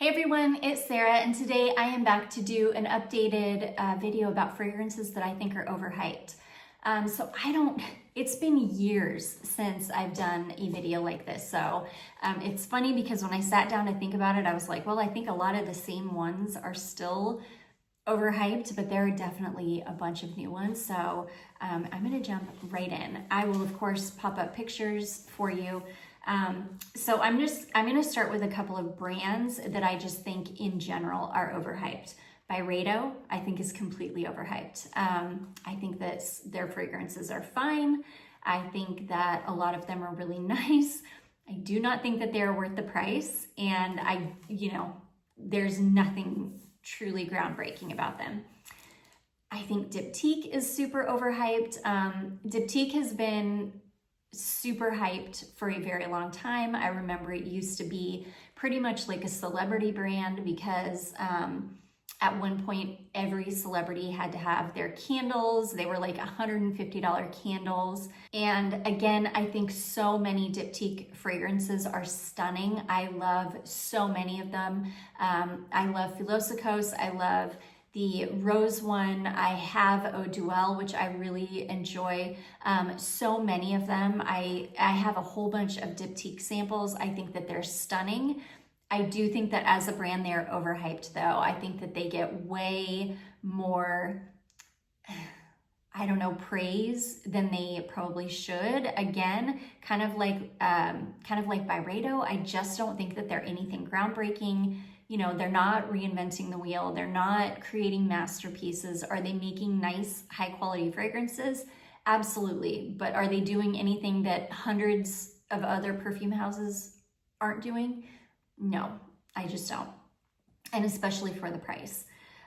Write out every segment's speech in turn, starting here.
Hey everyone, it's Sarah, and today I am back to do an updated video about fragrances that I think are overhyped. It's been years since I've done a video like this, so it's funny because when I sat down to think about it, I was like, well, I think a lot of the same ones are still overhyped, but there are definitely a bunch of new ones, so I'm gonna jump right in. I will, of course, pop up pictures for you. So I'm gonna start with a couple of brands that I just think in general are overhyped. Byredo, I think, is completely overhyped. I think that their fragrances are fine. I think that a lot of them are really nice. I do not think that they're worth the price, and there's nothing truly groundbreaking about them. I think Diptyque is super overhyped. Diptyque has been super hyped for a very long time. I remember it used to be pretty much like a celebrity brand because at one point every celebrity had to have their candles. They were like $150 candles. And again, I think so many Diptyque fragrances are stunning. I love so many of them. I love Philosopos. I love the rose one. I have Eau Duelle, which I really enjoy. So many of them. I have a whole bunch of Diptyque samples. I think that they're stunning. I do think that as a brand, they're overhyped though. I think that they get way more, praise than they probably should. Again, kind of like Byredo, I just don't think that they're anything groundbreaking. They're not reinventing the wheel. They're not creating masterpieces. Are they making nice, high quality fragrances? Absolutely. But are they doing anything that hundreds of other perfume houses aren't doing? No, I just don't. And especially for the price.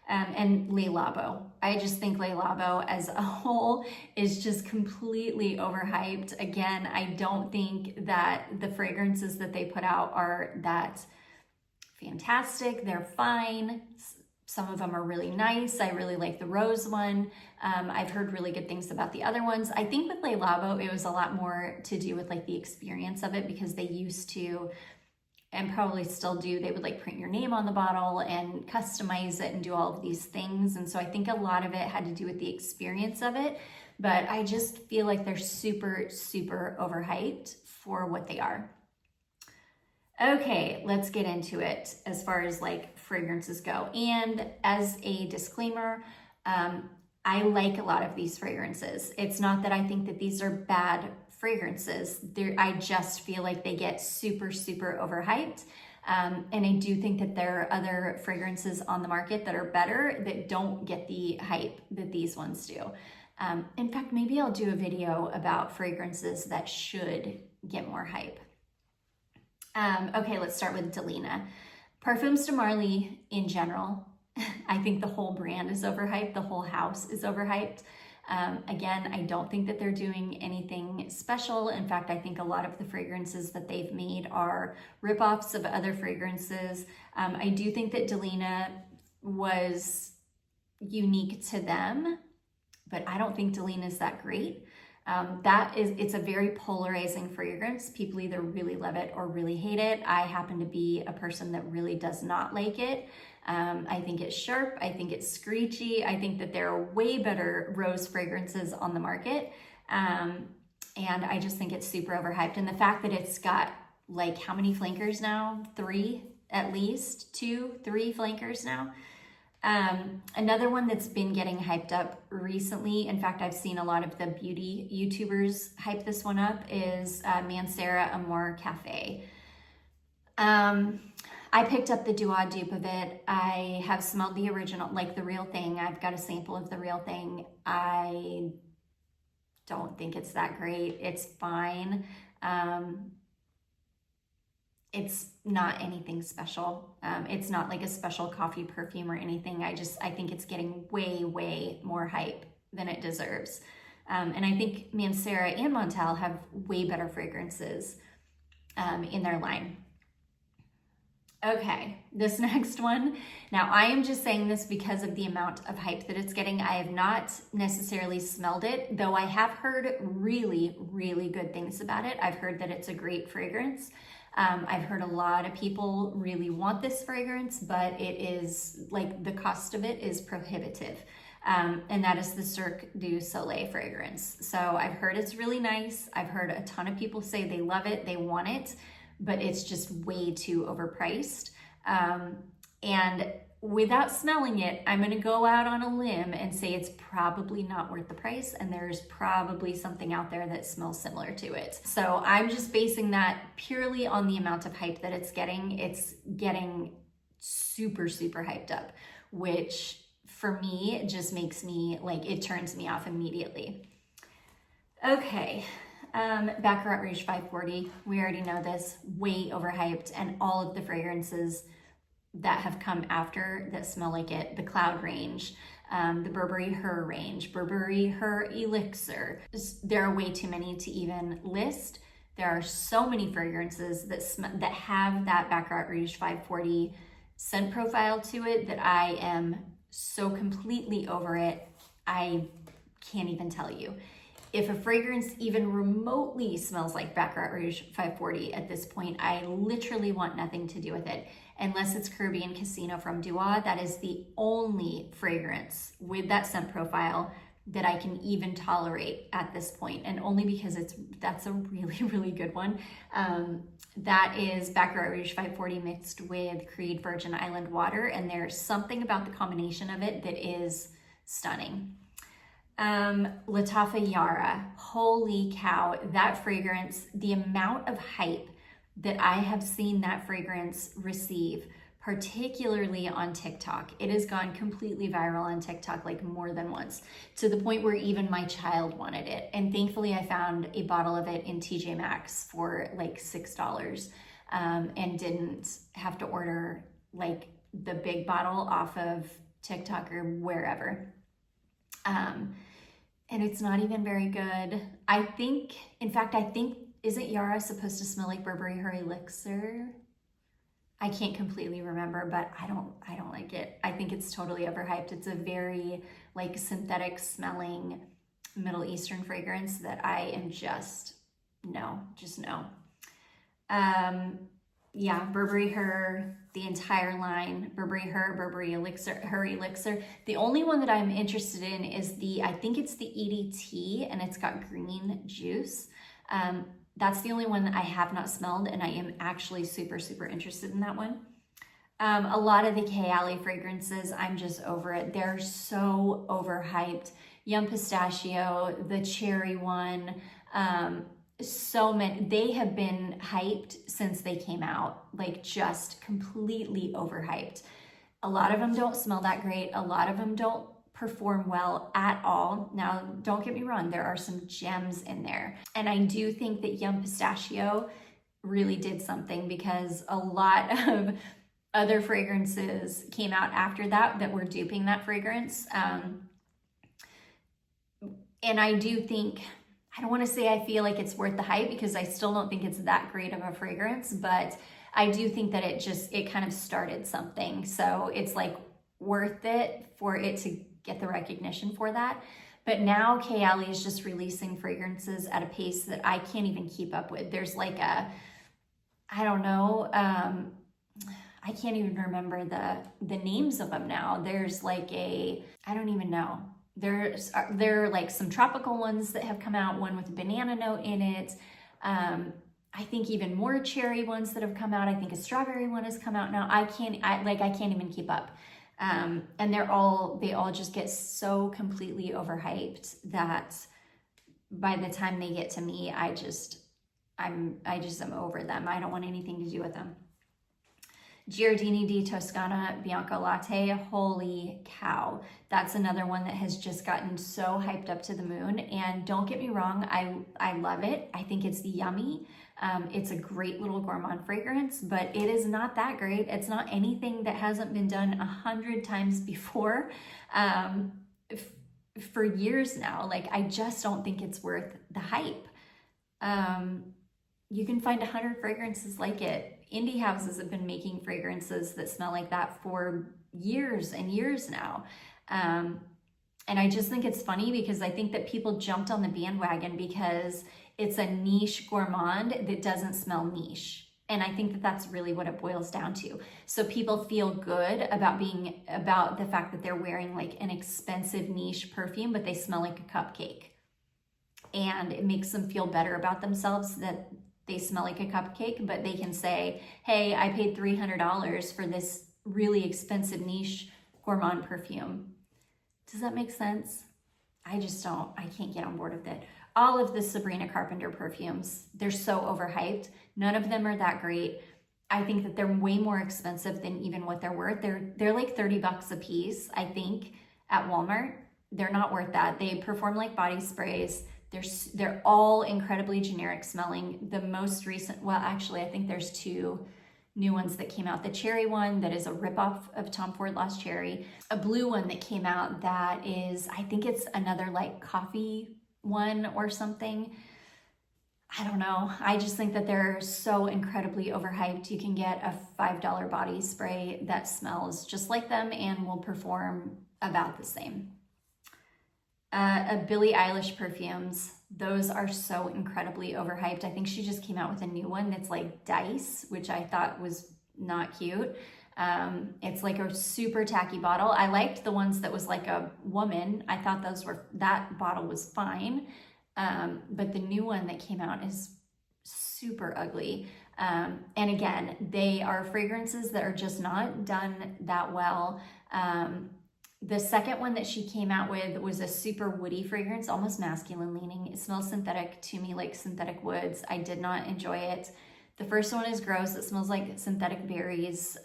And Le Labo. I just think Le Labo as a whole is just completely overhyped. Again, I don't think that the fragrances that they put out are that fantastic. They're fine. Some of them are really nice. I really like the rose one. I've heard really good things about the other ones. I think with Le Labo, it was a lot more to do with like the experience of it because they used to, and probably still do, they would like print your name on the bottle and customize it and do all of these things. And so I think a lot of it had to do with the experience of it, but I just feel like they're super, super overhyped for what they are. Okay, let's get into it as far as like fragrances go. And as a disclaimer, I like a lot of these fragrances. It's not that I think that these are bad fragrances. I just feel like they get super, super overhyped. And I do think that there are other fragrances on the market that are better that don't get the hype that these ones do. In fact, maybe I'll do a video about fragrances that should get more hype. Okay, let's start with Delina. Parfums de Marly in general, I think the whole brand is overhyped. The whole house is overhyped. Again, I don't think that they're doing anything special. In fact, I think a lot of the fragrances that they've made are ripoffs of other fragrances. I do think that Delina was unique to them, but I don't think Delina is that great. It's a very polarizing fragrance. People either really love it or really hate it. I happen to be a person that really does not like it. I think it's sharp. I think it's screechy. I think that there are way better rose fragrances on the market. And I just think it's super overhyped. And the fact that it's got like how many flankers now? 3 at least, 2, 3 flankers now. Another one that's been getting hyped up recently, in fact, I've seen a lot of the beauty YouTubers hype this one up, is Mancera Amour Cafe. I picked up the Doua dupe of it. I have smelled the original, like the real thing. I've got a sample of the real thing. I don't think it's that great. It's fine. It's not anything special. It's not like a special coffee perfume or anything. I think it's getting way, way more hype than it deserves. And I think Mancera and Montal have way better fragrances in their line. Okay, this next one. Now, I am just saying this because of the amount of hype that it's getting. I have not necessarily smelled it, though I have heard really, really good things about it. I've heard that it's a great fragrance. I've heard a lot of people really want this fragrance, but it is like the cost of it is prohibitive. And that is the Cirque du Soleil fragrance. So I've heard it's really nice. I've heard a ton of people say they love it, they want it, but it's just way too overpriced. And without smelling it, I'm gonna go out on a limb and say it's probably not worth the price, and there's probably something out there that smells similar to it. So I'm just basing that purely on the amount of hype that it's getting. It's getting super, super hyped up, which for me just makes me, like, it turns me off immediately. Okay, Baccarat Rouge 540, we already know this, way overhyped, and all of the fragrances that have come after that smell like it, the Cloud range, the Burberry Her range, Burberry Her Elixir. There are way too many to even list. There are so many fragrances that have that Baccarat Rouge 540 scent profile to it that I am so completely over it, I can't even tell you. If a fragrance even remotely smells like Baccarat Rouge 540 at this point, I literally want nothing to do with it. Unless it's Caribbean Casino from Dua, that is the only fragrance with that scent profile that I can even tolerate at this point, and only because that's a really, really good one. That is Baccarat Rouge 540 mixed with Creed Virgin Island water, and there's something about the combination of it that is stunning. Lattafa Yara, holy cow, that fragrance, the amount of hype that I have seen that fragrance receive, particularly on TikTok. It has gone completely viral on TikTok, like more than once, to the point where even my child wanted it. And thankfully I found a bottle of it in TJ Maxx for like $6, and didn't have to order like the big bottle off of TikTok or wherever. And it's not even very good. I think, isn't Yara supposed to smell like Burberry Her Elixir? I can't completely remember, but I don't like it. I think it's totally overhyped. It's a very like synthetic smelling Middle Eastern fragrance that I am just no. Yeah, Burberry Her, the entire line, Burberry Her, Burberry Elixir, Her Elixir. The only one that I'm interested in is I think it's the EDT, and it's got green juice. That's the only one that I have not smelled, and I am actually super, super interested in that one. A lot of the Kayali fragrances, I'm just over it. They're so overhyped. Yum Pistachio, the cherry one, so many, they have been hyped since they came out, like just completely overhyped. A lot of them don't smell that great. A lot of them don't perform well at all. Now, don't get me wrong, there are some gems in there. And I do think that Yum Pistachio really did something, because a lot of other fragrances came out after that were duping that fragrance. And I do think, I don't want to say I feel like it's worth the hype, because I still don't think it's that great of a fragrance, but I do think that it kind of started something. So it's like worth it for it to get the recognition for that. But now Kayali is just releasing fragrances at a pace that I can't even keep up with. There's like I don't know, I can't even remember the names of them now. There's like I don't even know. There are like some tropical ones that have come out, one with a banana note in it. I think even more cherry ones that have come out. I think a strawberry one has come out now. I can't even keep up. And they all just get so completely overhyped that by the time they get to me, I just am over them. I don't want anything to do with them. Giardini di Toscana Bianco Latte, holy cow. That's another one that has just gotten so hyped up to the moon. And don't get me wrong, I love it. I think it's yummy. It's a great little gourmand fragrance, but it is not that great. It's not anything that hasn't been done 100 times before for years now. Like, I just don't think it's worth the hype. You can find 100 fragrances like it. Indie houses have been making fragrances that smell like that for years and years now. And I just think it's funny, because I think that people jumped on the bandwagon because it's a niche gourmand that doesn't smell niche. And I think that that's really what it boils down to. So people feel good about the fact that they're wearing like an expensive niche perfume, but they smell like a cupcake. And it makes them feel better about themselves that they smell like a cupcake, but they can say, hey, I paid $300 for this really expensive niche gourmand perfume. Does that make sense? I can't get on board with it. All of the Sabrina Carpenter perfumes, they're so overhyped. None of them are that great. I think that they're way more expensive than even what they're worth. They're like $30 a piece, I think, at Walmart. They're not worth that. They perform like body sprays. They're all incredibly generic smelling. The most recent, well, actually, I think there's two new ones that came out. The cherry one that is a ripoff of Tom Ford Lost Cherry. A blue one that came out that is, I think it's another like coffee one or something. I don't know. I just think that they're so incredibly overhyped. You can get a $5 body spray that smells just like them and will perform about the same. Billie Eilish perfumes, those are so incredibly overhyped. I think she just came out with a new one that's like Dice, which I thought was not cute. It's like a super tacky bottle. I liked the ones that was like a woman. I thought that bottle was fine. But the new one that came out is super ugly. And again, they are fragrances that are just not done that well. The second one that she came out with was a super woody fragrance, almost masculine leaning. It smells synthetic to me, like synthetic woods. I did not enjoy it. The first one is gross. It smells like synthetic berries.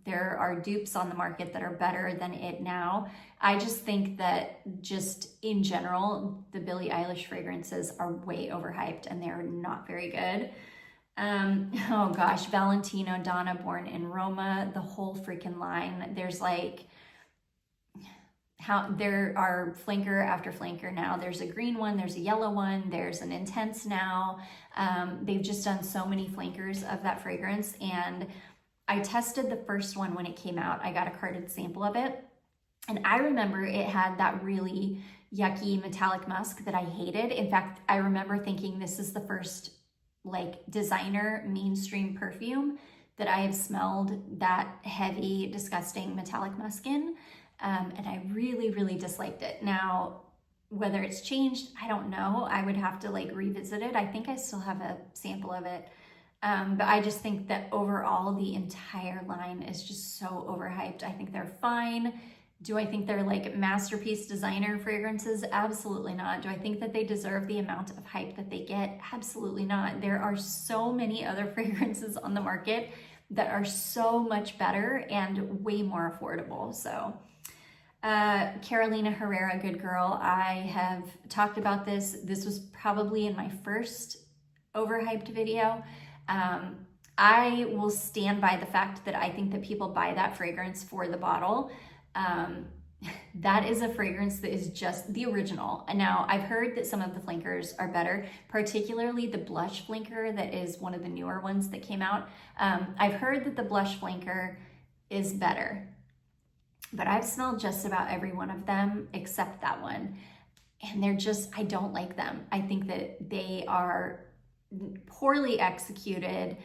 There are dupes on the market that are better than it now. I just think that just in general, the Billie Eilish fragrances are way overhyped and they're not very good. Oh gosh, Valentino, Donna, Born in Roma, the whole freaking line. There's like, there are flanker after flanker now. There's a green one, there's a yellow one, there's an intense now. They've just done so many flankers of that fragrance, and I tested the first one when it came out. I got a carted sample of it, and I remember it had that really yucky metallic musk that I hated. In fact, I remember thinking this is the first like designer mainstream perfume that I have smelled that heavy, disgusting metallic musk in. And I really, really disliked it. Now, whether it's changed, I don't know. I would have to like revisit it. I think I still have a sample of it. But I just think that overall, the entire line is just so overhyped. I think they're fine. Do I think they're like masterpiece designer fragrances? Absolutely not. Do I think that they deserve the amount of hype that they get? Absolutely not. There are so many other fragrances on the market that are so much better and way more affordable. So Carolina Herrera, Good Girl. I have talked about this. This was probably in my first overhyped video. I will stand by the fact that I think that people buy that fragrance for the bottle. That is a fragrance that is just the original. And now I've heard that some of the flankers are better, particularly the blush flanker that is one of the newer ones that came out. I've heard that the blush flanker is better, but I've smelled just about every one of them except that one. And they're just, I don't like them. I think that they are poorly executed.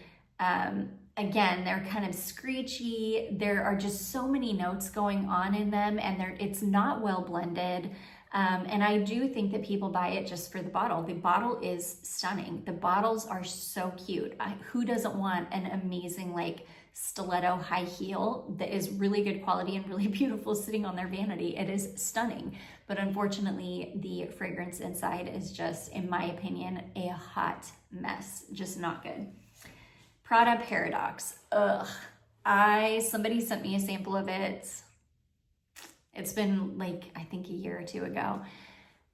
Again, they're kind of screechy. There are just so many notes going on in them, and it's not well blended. And I do think that people buy it just for the bottle. The bottle is stunning. The bottles are so cute. Who doesn't want an amazing like stiletto high heel that is really good quality and really beautiful sitting on their vanity? It is stunning. But unfortunately, the fragrance inside is just, in my opinion, a hot mess. Just not good. Prada Paradox. Ugh. Somebody sent me a sample of it. It's been like, I think a year or two ago.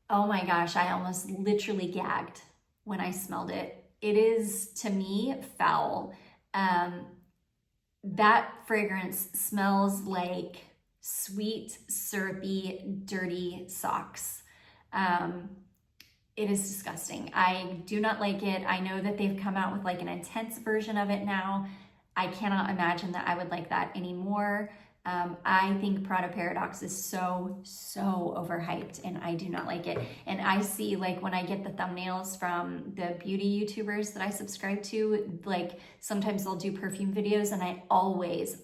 Oh my gosh, I almost literally gagged when I smelled it. It is, to me, foul. That fragrance smells like sweet, syrupy, dirty socks. It is disgusting. I do not like it. I know that they've come out with like an intense version of it now. I cannot imagine that I would like that anymore. I think Prada Paradox is so overhyped, and I do not like it. And I see, like, when I get the thumbnails from the beauty YouTubers that I subscribe to, like, sometimes they'll do perfume videos, and I always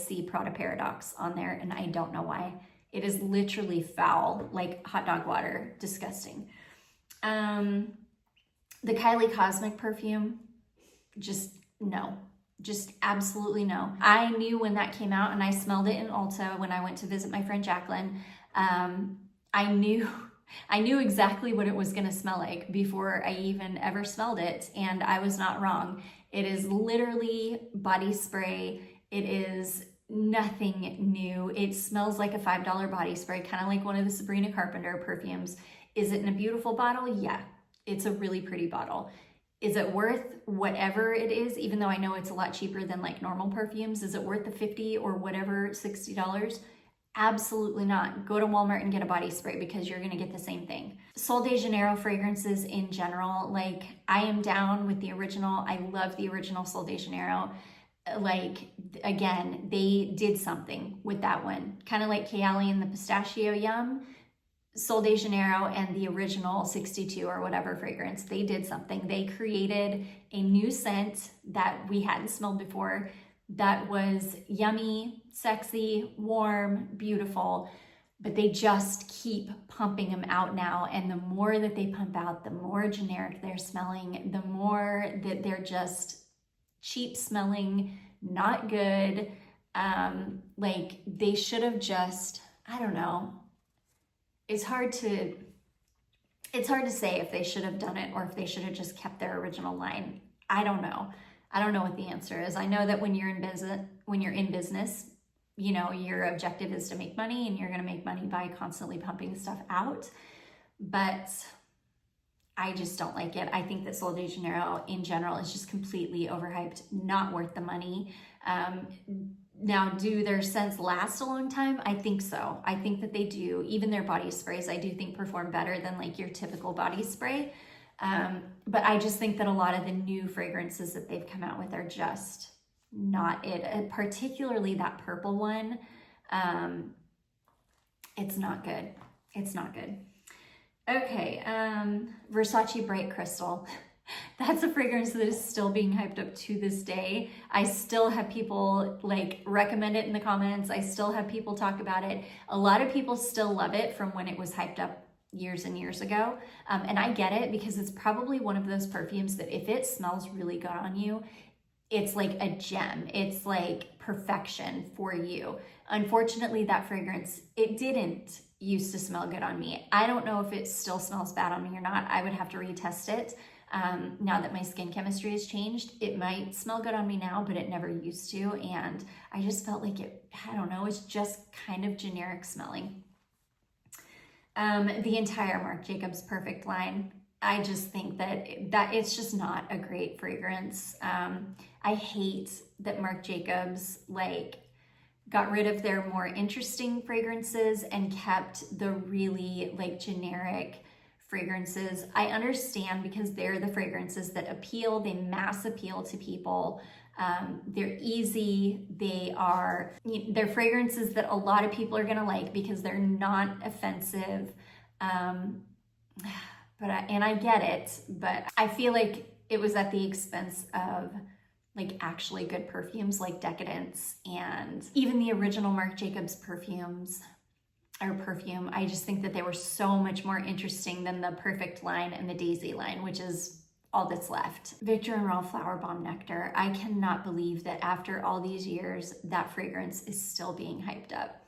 see Prada Paradox on there, and I don't know why. It is literally foul, like hot dog water, disgusting. The Kylie Cosmic perfume, just no. Just absolutely no. I knew when that came out, and I smelled it in Ulta when I went to visit my friend Jacqueline. I knew exactly what it was going to smell like before I even ever smelled it, and I was not wrong. It is literally body spray. It is nothing new. It smells like a $5 body spray, kind of like one of the Sabrina Carpenter perfumes. Is it in a beautiful bottle? Yeah, it's a really pretty bottle. Is it worth whatever it is, even though I know it's a lot cheaper than like normal perfumes? Is it worth the $50 or whatever, $60? Absolutely not. Go to Walmart and get a body spray, because you're gonna get the same thing. Sol de Janeiro fragrances in general, like, I am down with the original. I love the original Sol de Janeiro. Like, again, they did something with that one. Kind of like Kayali and the Pistachio Yum. Sol de Janeiro and the original 62 or whatever fragrance, they did something. They created a new scent that we hadn't smelled before that was yummy, sexy, warm, beautiful, but they just keep pumping them out now. And the more that they pump out, the more generic they're smelling, the more that they're just cheap smelling, not good. Like, they should have just, I don't know. It's hard to say if they should have done it or if they should have just kept their original line. I don't know. I don't know what the answer is. I know that when you're in business, you know, your objective is to make money, and you're going to make money by constantly pumping stuff out. But I just don't like it. I think that Sol de Janeiro in general is just completely overhyped, not worth the money. Now, do their scents last a long time? I think so. I think that they do. Even their body sprays, I do think perform better than like your typical body spray. But I just think that a lot of the new fragrances that they've come out with are just not it. And particularly that purple one. It's not good. It's not good. Okay, Versace Bright Crystal. That's a fragrance that is still being hyped up to this day. I still have people like recommend it in the comments. I still have people talk about it. A lot of people still love it from when it was hyped up years and years ago. And I get it, because it's probably one of those perfumes that if it smells really good on you, it's like a gem. It's like perfection for you. Unfortunately, that fragrance, it didn't used to smell good on me. I don't know if it still smells bad on me or not. I would have to retest it. Now that my skin chemistry has changed, it might smell good on me now, but it never used to. And I just felt like it, I don't know, it's just kind of generic smelling. The entire Marc Jacobs Perfect line, I just think that it's just not a great fragrance. I hate that Marc Jacobs like got rid of their more interesting fragrances and kept the really like generic fragrances. I understand, because they're the fragrances that appeal, they mass appeal to people. They're easy. They're fragrances that a lot of people are gonna like because they're not offensive. And I get it, but I feel like it was at the expense of like actually good perfumes like Decadence, and even the original Marc Jacobs perfume. I just think that they were so much more interesting than the Perfect line and the Daisy line, which is all that's left. Viktor and Rolf Flower Bomb Nectar. I cannot believe that after all these years, that fragrance is still being hyped up.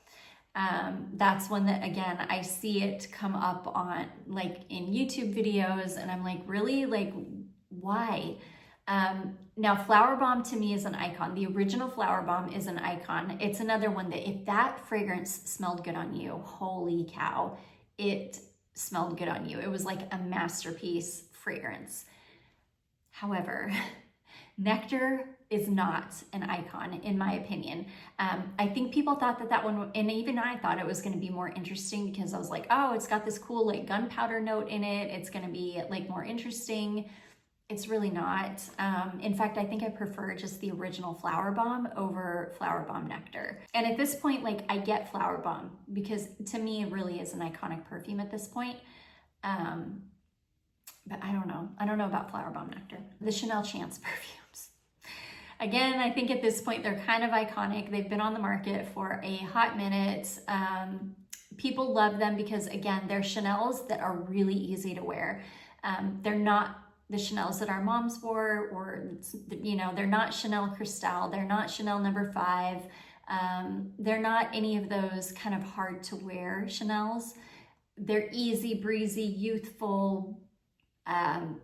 That's one that, again, I see it come up on like in YouTube videos, and I'm like, really? Like, why? Now, Flower Bomb to me is an icon. The original Flower Bomb is an icon. It's another one that if that fragrance smelled good on you, holy cow, it smelled good on you. It was like a masterpiece fragrance. However, Nectar is not an icon, in my opinion. I think people thought that one, and even I thought it was going to be more interesting, because I was like, oh, it's got this cool like gunpowder note in it. It's going to be like more interesting. It's really not. In fact, I think I prefer just the original Flower Bomb over Flower Bomb Nectar. And at this point, like, I get Flower Bomb because to me it really is an iconic perfume at this point. But I don't know. I don't know about Flower Bomb Nectar. The Chanel Chance perfumes. Again, I think at this point they're kind of iconic. They've been on the market for a hot minute. People love them because, again, they're Chanels that are really easy to wear. They're not the Chanels that our moms wore, or, you know, they're not Chanel Cristal, they're not Chanel No. 5, they're not any of those kind of hard to wear Chanels. They're easy breezy, youthful,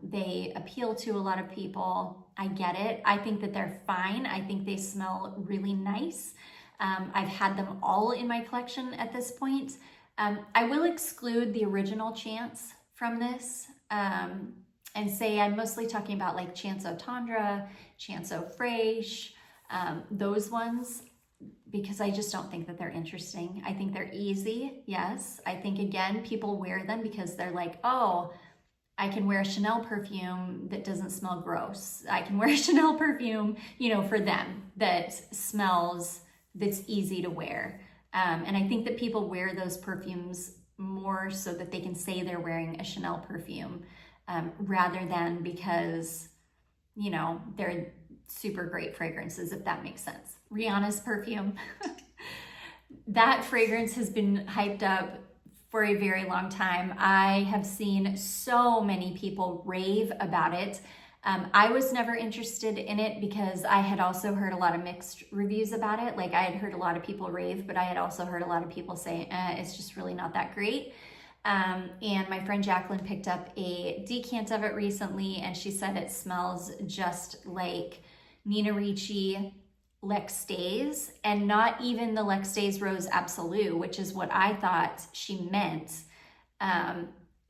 they appeal to a lot of people. I get it. I think that they're fine. I think they smell really nice. I've had them all in my collection at this point. I will exclude the original Chance from this, and say I'm mostly talking about like Chance Eau Tendre, Chance Eau Fraiche, those ones, because I just don't think that they're interesting. I think they're easy, yes. I think, again, people wear them because they're like, oh, I can wear a Chanel perfume that doesn't smell gross. I can wear a Chanel perfume, you know, for them that smells, that's easy to wear. And I think that people wear those perfumes more so that they can say they're wearing a Chanel perfume, rather than because, you know, they're super great fragrances, if that makes sense. Rihanna's perfume. That fragrance has been hyped up for a very long time. I have seen so many people rave about it. I was never interested in it because I had also heard a lot of mixed reviews about it. Like, I had heard a lot of people rave, but I had also heard a lot of people say, it's just really not that great. And my friend Jacqueline picked up a decant of it recently, and she said it smells just like Nina Ricci L'Extase, and not even the L'Extase Rose Absolute, which is what I thought she meant.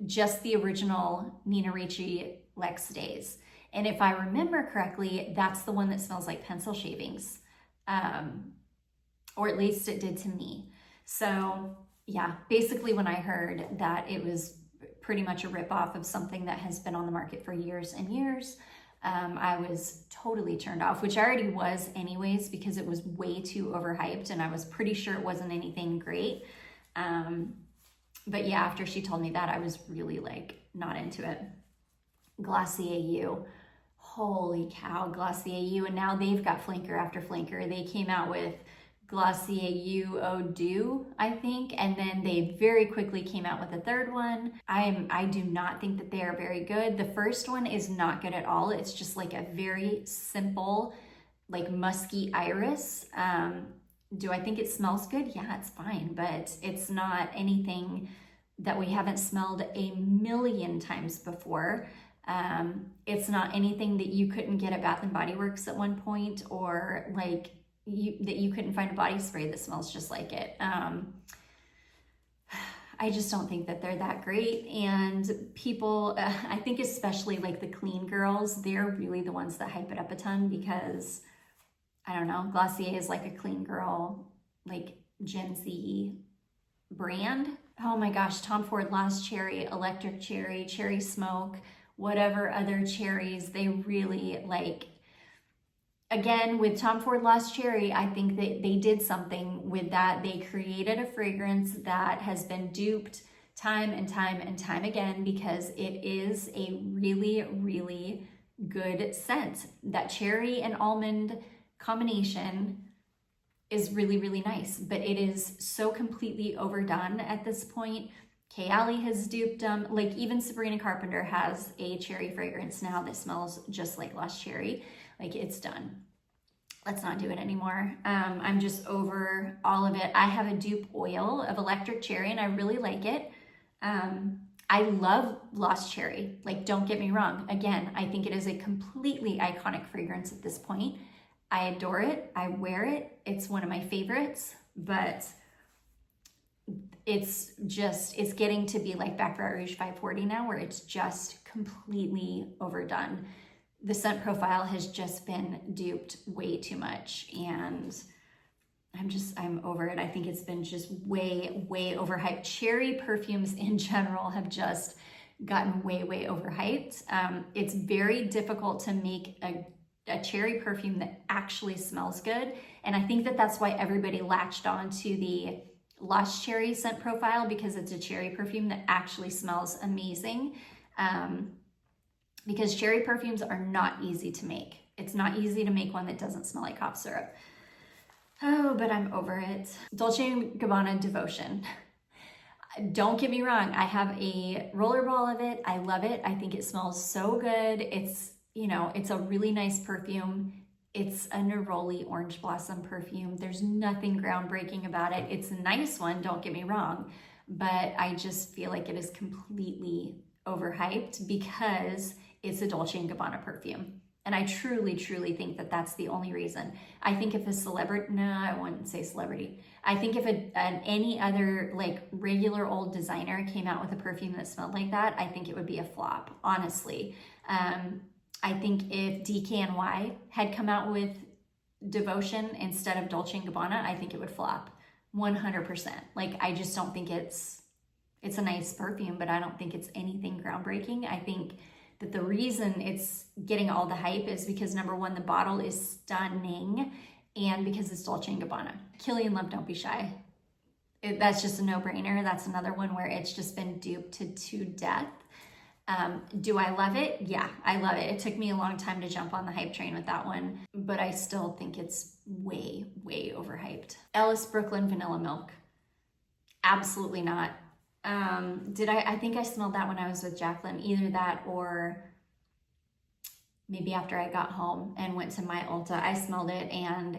Just the original Nina Ricci L'Extase. And if I remember correctly, that's the one that smells like pencil shavings. Or at least it did to me. So yeah, basically when I heard that it was pretty much a ripoff of something that has been on the market for years and years, I was totally turned off, which I already was anyways, because it was way too overhyped and I was pretty sure it wasn't anything great. But yeah, after she told me that, I was really like not into it. Glossier U. Holy cow, Glossier U. And now they've got flanker after flanker. They came out with Glossier U Eau Doux, I think, and then they very quickly came out with a third one. I do not think that they are very good. The first one is not good at all. It's just like a very simple, like musky iris. Do I think it smells good? Yeah, it's fine, but it's not anything that we haven't smelled a million times before. It's not anything that you couldn't get at Bath and Body Works at one point, or like that you couldn't find a body spray that smells just like it. I just don't think that they're that great. And people, I think especially like the clean girls, they're really the ones that hype it up a ton because, I don't know, Glossier is like a clean girl, like Gen Z brand. Oh my gosh, Tom Ford Lost Cherry, Electric Cherry, Cherry Smoke, whatever other cherries, they really like. Again, with Tom Ford Lost Cherry, I think that they did something with that. They created a fragrance that has been duped time and time and time again because it is a really, really good scent. That cherry and almond combination is really, really nice, but it is so completely overdone at this point. Kayali has duped them. Like, even Sabrina Carpenter has a cherry fragrance now that smells just like Lost Cherry. Like, it's done. Let's not do it anymore. I'm just over all of it. I have a dupe oil of Electric Cherry and I really like it. I love Lost Cherry. Like, don't get me wrong. Again, I think it is a completely iconic fragrance at this point. I adore it. I wear it. It's one of my favorites, but it's getting to be like Baccarat Rouge 540 now, where it's just completely overdone. The scent profile has just been duped way too much, and I'm over it. I think it's been just way, way overhyped. Cherry perfumes in general have just gotten way, way overhyped. It's very difficult to make a cherry perfume that actually smells good. And I think that that's why everybody latched on to the Lost Cherry scent profile, because it's a cherry perfume that actually smells amazing. Because cherry perfumes are not easy to make. It's not easy to make one that doesn't smell like cough syrup. Oh, but I'm over it. Dolce & Gabbana Devotion. Don't get me wrong, I have a rollerball of it. I love it. I think it smells so good. It's, you know, it's a really nice perfume. It's a neroli orange blossom perfume. There's nothing groundbreaking about it. It's a nice one, don't get me wrong, but I just feel like it is completely overhyped because it's a Dolce & Gabbana perfume. And I truly, truly think that that's the only reason. I think if a celebrity, no, I wouldn't say celebrity. I think if any other like regular old designer came out with a perfume that smelled like that, I think it would be a flop, honestly. I think if DKNY had come out with Devotion instead of Dolce & Gabbana, I think it would flop 100%. Like, I just don't think it's a nice perfume, but I don't think it's anything groundbreaking. I think that the reason it's getting all the hype is because, number one, the bottle is stunning, and because it's Dolce & Gabbana. Killian Love, Don't Be Shy. That's just a no-brainer. That's another one where it's just been duped to death. Do I love it? Yeah, I love it. It took me a long time to jump on the hype train with that one, but I still think it's way, way overhyped. Ellis Brooklyn Vanilla Milk. Absolutely not. I think I smelled that when I was with Jacqueline, either that or maybe after I got home and went to my Ulta, I smelled it, and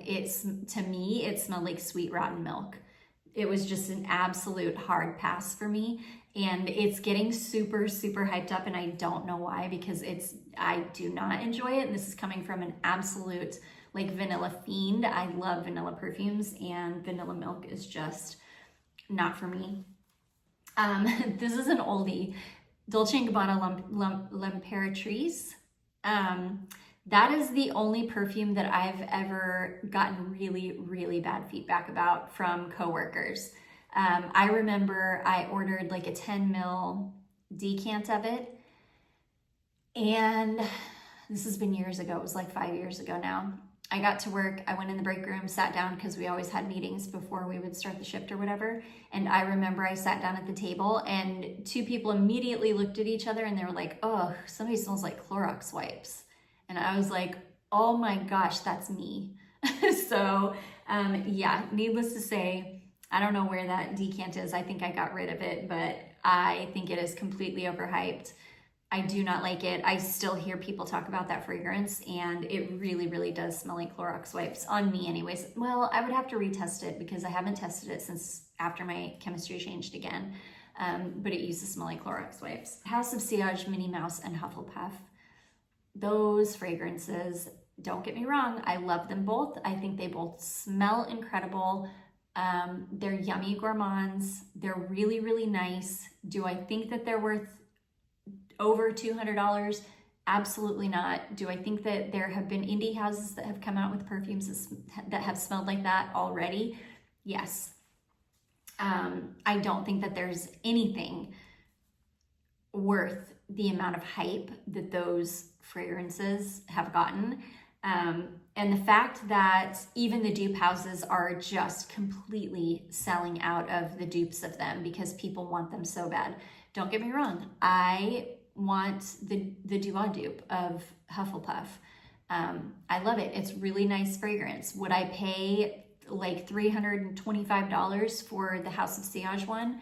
to me, it smelled like sweet rotten milk. It was just an absolute hard pass for me, and it's getting super, super hyped up, and I don't know why, because I do not enjoy it, and this is coming from an absolute like vanilla fiend. I love vanilla perfumes, and vanilla milk is just not for me. This is an oldie, Dolce & Gabbana L'Imperatrice. That is the only perfume that I've ever gotten really, really bad feedback about from coworkers. I remember I ordered like a 10 ml decant of it, and this has been years ago. It was like 5 years ago now. I got to work, I went in the break room, sat down, because we always had meetings before we would start the shift or whatever. And I remember I sat down at the table, and two people immediately looked at each other and they were like, oh, somebody smells like Clorox wipes. And I was like, oh my gosh, that's me. So yeah, needless to say, I don't know where that decant is. I think I got rid of it, but I think it is completely overhyped. I do not like it. I still hear people talk about that fragrance, and it really, really does smell like Clorox wipes on me anyways. Well, I would have to retest it because I haven't tested it since after my chemistry changed again, but it used to smell like Clorox wipes. House of Sillage, Minnie Mouse, and Hufflepuff. Those fragrances, don't get me wrong, I love them both. I think they both smell incredible. They're yummy gourmands. They're really, really nice. Do I think that they're worth over $200? Absolutely not. Do I think that there have been indie houses that have come out with perfumes that have smelled like that already? Yes. I don't think that there's anything worth the amount of hype that those fragrances have gotten. And the fact that even the dupe houses are just completely selling out of the dupes of them because people want them so bad. Don't get me wrong. I want the Duo dupe of Hufflepuff. I love it. It's really nice fragrance. Would I pay like $325 for the House of Sillage one?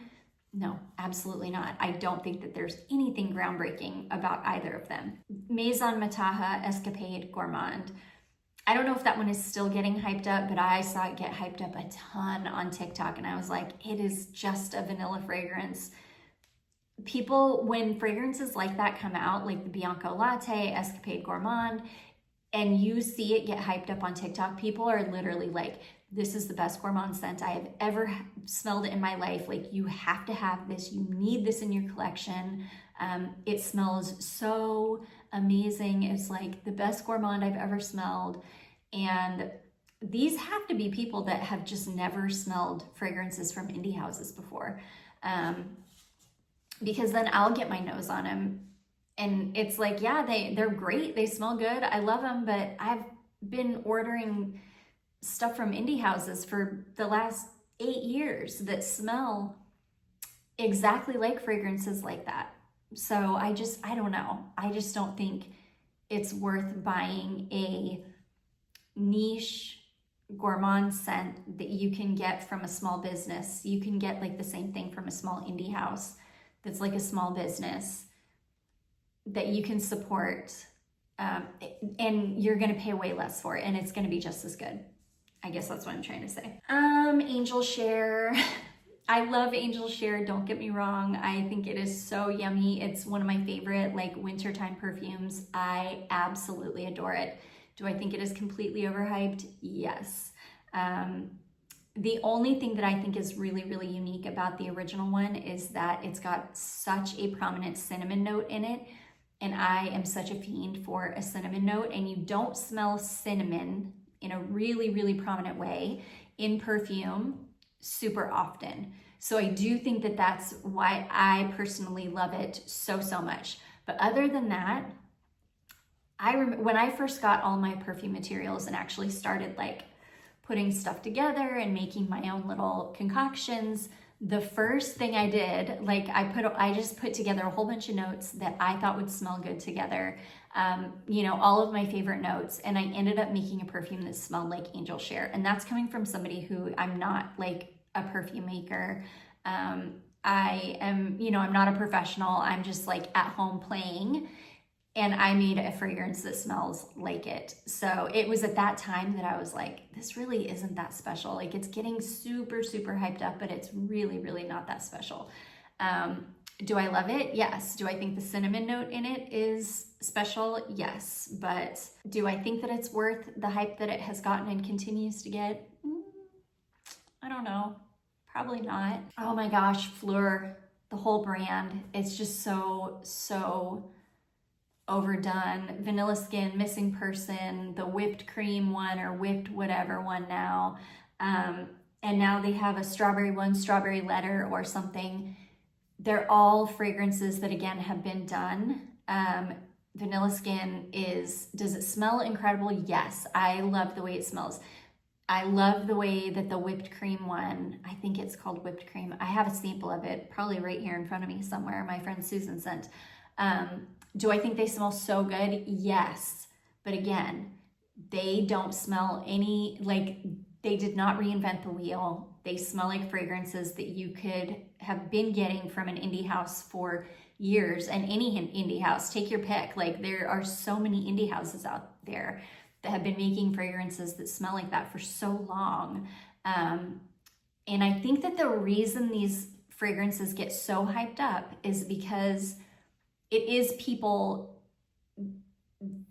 No, absolutely not. I don't think that there's anything groundbreaking about either of them. Maison Mataha Escapade Gourmand. I don't know if that one is still getting hyped up, but I saw it get hyped up a ton on TikTok, and I was like, it is just a vanilla fragrance. People, when fragrances like that come out, like the Bianco Latte, Escapade Gourmand, and you see it get hyped up on TikTok, people are literally like, this is the best gourmand scent I have ever smelled in my life. Like, you have to have this. You need this in your collection. It smells so amazing. It's like the best gourmand I've ever smelled. And these have to be people that have just never smelled fragrances from indie houses before. because then I'll get my nose on them. And it's like, yeah, they're great. They smell good. I love them, but I've been ordering stuff from indie houses for the last 8 years that smell exactly like fragrances like that. So I don't know. I just don't think it's worth buying a niche gourmand scent that you can get from a small business. You can get like the same thing from a small indie house that's like a small business that you can support, and you're gonna pay way less for it, and it's gonna be just as good. I guess that's what I'm trying to say. Angel Share. I love Angel Share, don't get me wrong. I think it is so yummy. It's one of my favorite like wintertime perfumes. I absolutely adore it. Do I think it is completely overhyped? Yes. The only thing that I think is really, really unique about the original one is that it's got such a prominent cinnamon note in it. And I am such a fiend for a cinnamon note, and you don't smell cinnamon in a really, really prominent way in perfume super often. So I do think that that's why I personally love it so, so much. But other than that, I remember when I first got all my perfume materials and actually started like putting stuff together and making my own little concoctions, the first thing I did, like I just put together a whole bunch of notes that I thought would smell good together. You know, all of my favorite notes, and I ended up making a perfume that smelled like Angel Share. And that's coming from somebody who, I'm not like a perfume maker. I am, you know, I'm not a professional. I'm just like at home playing. And I made a fragrance that smells like it. So it was at that time that I was like, this really isn't that special. Like it's getting super, super hyped up, but it's really, really not that special. Do I love it? Yes. Do I think the cinnamon note in it is special? Yes. But do I think that it's worth the hype that it has gotten and continues to get? I don't know. Probably not. Oh my gosh, Fleur, the whole brand. It's just so, so overdone. Vanilla Skin, Missing Person, the whipped cream one or whipped whatever one now. And now they have a strawberry one, Strawberry Letter or something. They're all fragrances that again have been done. Vanilla Skin does it smell incredible? Yes, I love the way it smells. I love the way that the whipped cream one, I think it's called whipped cream. I have a sample of it, probably right here in front of me somewhere, my friend Susan sent. Do I think they smell so good? Yes. But again, they don't smell like they did not reinvent the wheel. They smell like fragrances that you could have been getting from an indie house for years, and any indie house, take your pick. Like there are so many indie houses out there that have been making fragrances that smell like that for so long. And I think that the reason these fragrances get so hyped up is because it is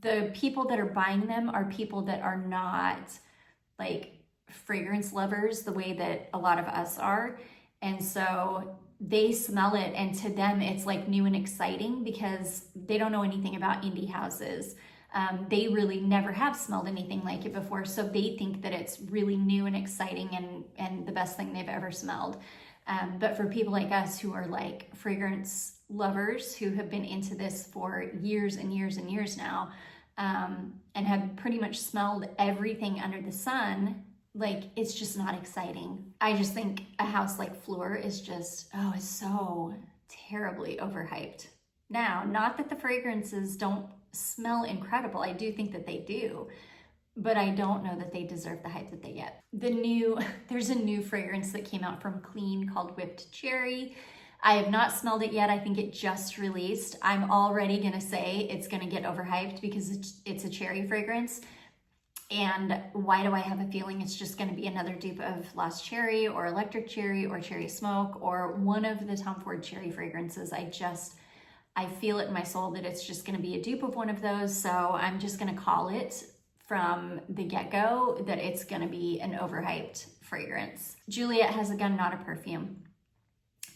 the people that are buying them are people that are not like fragrance lovers the way that a lot of us are. And so they smell it, and to them it's like new and exciting because they don't know anything about indie houses. They really never have smelled anything like it before, so they think that it's really new and exciting and the best thing they've ever smelled. But for people like us who are like fragrance lovers who have been into this for years and years and years now, and have pretty much smelled everything under the sun, like it's just not exciting. I just think a house like Fleur is just, it's so terribly overhyped. Now, not that the fragrances don't smell incredible. I do think that they do, but I don't know that they deserve the hype that they get. There's a new fragrance that came out from Clean called Whipped Cherry. I have not smelled it yet. I think it just released. I'm already gonna say it's gonna get overhyped because it's a cherry fragrance. And why do I have a feeling it's just gonna be another dupe of Lost Cherry or Electric Cherry or Cherry Smoke or one of the Tom Ford cherry fragrances? I feel it in my soul that it's just gonna be a dupe of one of those. So I'm just gonna call it from the get-go that it's gonna be an overhyped fragrance. Juliet Has a Gun, Not a Perfume.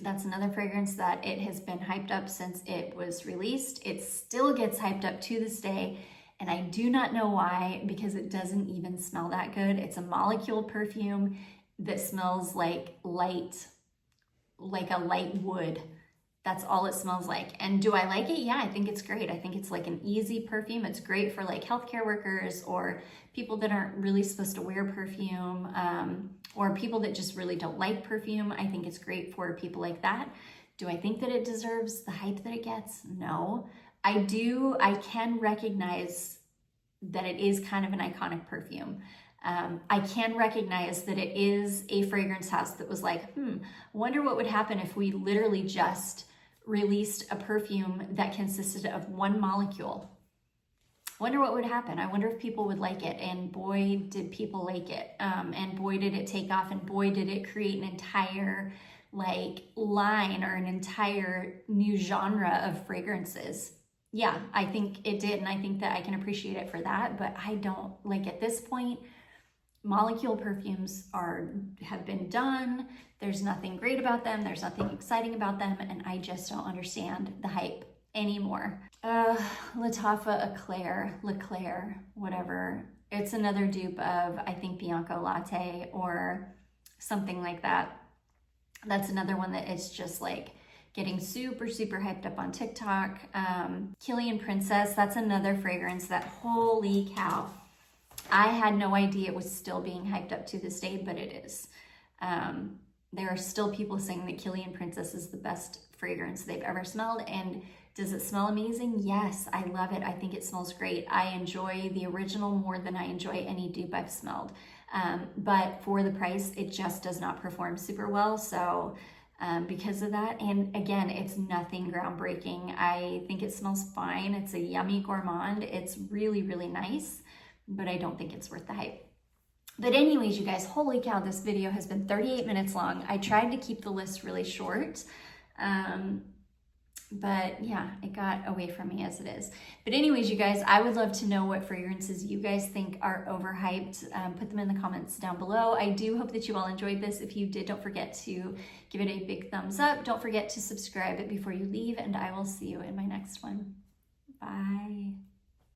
That's another fragrance that it has been hyped up since it was released. It still gets hyped up to this day, and I do not know why, because it doesn't even smell that good. It's a molecule perfume that smells like a light wood. That's all it smells like. And do I like it? Yeah, I think it's great. I think it's like an easy perfume. It's great for like healthcare workers or people that aren't really supposed to wear perfume, or people that just really don't like perfume. I think it's great for people like that. Do I think that it deserves the hype that it gets? No. I can recognize that it is kind of an iconic perfume. I can recognize that it is a fragrance house that was like, wonder what would happen if we literally just released a perfume that consisted of one molecule. Wonder what would happen. I wonder if people would like it. And boy, did people like it. And boy, did it take off. And boy, did it create an entire like line or an entire new genre of fragrances. Yeah, I think it did. And I think that I can appreciate it for that. But I don't, like, at this point, molecule perfumes have been done. There's nothing great about them. There's nothing exciting about them. And I just don't understand the hype anymore. Lattafa Leclerc, whatever. It's another dupe of, I think, Bianco Latte or something like that. That's another one that it's just like getting super, super hyped up on TikTok. Killian Princess, that's another fragrance that, holy cow, I had no idea it was still being hyped up to this day, but it is. There are still people saying that Killian Princess is the best fragrance they've ever smelled. And does it smell amazing? Yes, I love it. I think it smells great. I enjoy the original more than I enjoy any dupe I've smelled. But for the price, it just does not perform super well. So because of that, and again, it's nothing groundbreaking. I think it smells fine. It's a yummy gourmand. It's really, really nice, but I don't think it's worth the hype. But anyways, you guys, holy cow, this video has been 38 minutes long. I tried to keep the list really short. But yeah, it got away from me as it is. But anyways, you guys, I would love to know what fragrances you guys think are overhyped. Put them in the comments down below. I do hope that you all enjoyed this. If you did, don't forget to give it a big thumbs up. Don't forget to subscribe before you leave, and I will see you in my next one. Bye.